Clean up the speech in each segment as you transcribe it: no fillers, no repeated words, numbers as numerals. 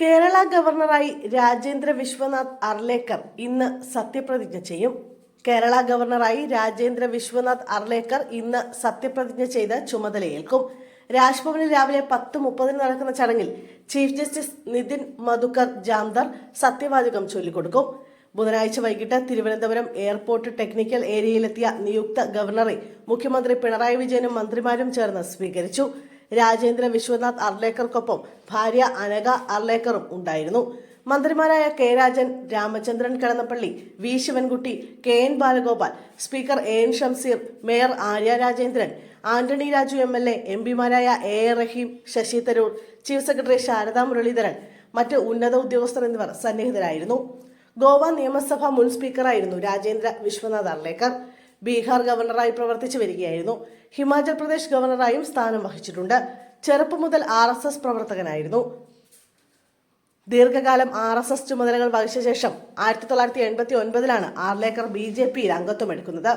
കേരള ഗവർണറായി രാജേന്ദ്ര വിശ്വനാഥ് അർലേക്കർ ഇന്ന് സത്യപ്രതിജ്ഞ ചെയ്യും. കേരള ഗവർണറായി രാജേന്ദ്ര വിശ്വനാഥ് അർലേക്കർ ഇന്ന് സത്യപ്രതിജ്ഞ ചെയ്ത് ചുമതലയേൽക്കും. രാജ്ഭവനിൽ രാവിലെ 10:30 നടക്കുന്ന ചടങ്ങിൽ ചീഫ് ജസ്റ്റിസ് നിതിൻ മധുക്കർ ജാംദർ സത്യവാചകം ചൊല്ലിക്കൊടുക്കും. ബുധനാഴ്ച വൈകിട്ട് തിരുവനന്തപുരം എയർപോർട്ട് ടെക്നിക്കൽ ഏരിയയിലെത്തിയ നിയുക്ത ഗവർണറെ മുഖ്യമന്ത്രി പിണറായി വിജയനും മന്ത്രിമാരും ചേർന്ന് സ്വീകരിച്ചു. രാജേന്ദ്ര വിശ്വനാഥ് അർലേക്കർക്കൊപ്പം ഭാര്യ അനഘ അർലേക്കറും ഉണ്ടായിരുന്നു. മന്ത്രിമാരായ K Rajan, Ramachandran Kadannappally, V Sivankutty, K N Balagopal, speaker A N Shamseer, mayor Arya Rajendran, Antony Raju MLA, MP-മാരായ A Rahim, Shashi Tharoor, chief secretary Sarada Muraleedharan, മറ്റ് ഉന്നത ഉദ്യോഗസ്ഥർ എന്നിവർ സന്നിഹിതരായിരുന്നു. ഗോവ നിയമസഭ മുൻ സ്പീക്കറായിരുന്നു രാജേന്ദ്ര വിശ്വനാഥ് അർലേക്കർ. ബീഹാർ ഗവർണറായി പ്രവർത്തിച്ചു വരികയായിരുന്നു. ഹിമാചൽ പ്രദേശ് ഗവർണറായും സ്ഥാനം വഹിച്ചിട്ടുണ്ട്. ചെറുപ്പം മുതൽ RSS പ്രവർത്തകനായിരുന്നു. ദീർഘകാലം RSS ചുമതലകൾ വഹിച്ച ശേഷം 1989-ലാണ് ആർലേക്കർ BJPയിൽ അംഗത്വമെടുക്കുന്നത്.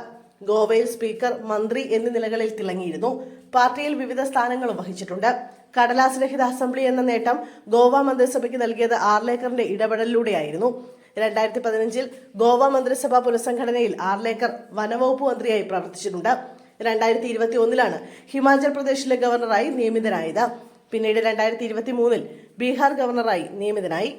ഗോവയിൽ സ്പീക്കർ, മന്ത്രി എന്നീ നിലകളിൽ തിളങ്ങിയിരുന്നു. പാർട്ടിയിൽ വിവിധ സ്ഥാനങ്ങളും വഹിച്ചിട്ടുണ്ട്. കടലാസ് രഹിത അസംബ്ലി എന്ന നേട്ടം ഗോവ മന്ത്രിസഭയ്ക്ക് നൽകിയത് ആർലേക്കറിന്റെ ഇടപെടലിലൂടെയായിരുന്നു. 2015-ൽ ഗോവ മന്ത്രിസഭാ പുനഃസംഘടനയിൽ ആർലേക്കർ വനവകുപ്പ് മന്ത്രിയായി പ്രവർത്തിച്ചിട്ടുണ്ട്. 2021-ലാണ് ഹിമാചൽ പ്രദേശിലെ ഗവർണറായി നിയമിതനായത്. പിന്നീട് 2023-ൽ ബീഹാർ ഗവർണറായി നിയമിതനായി.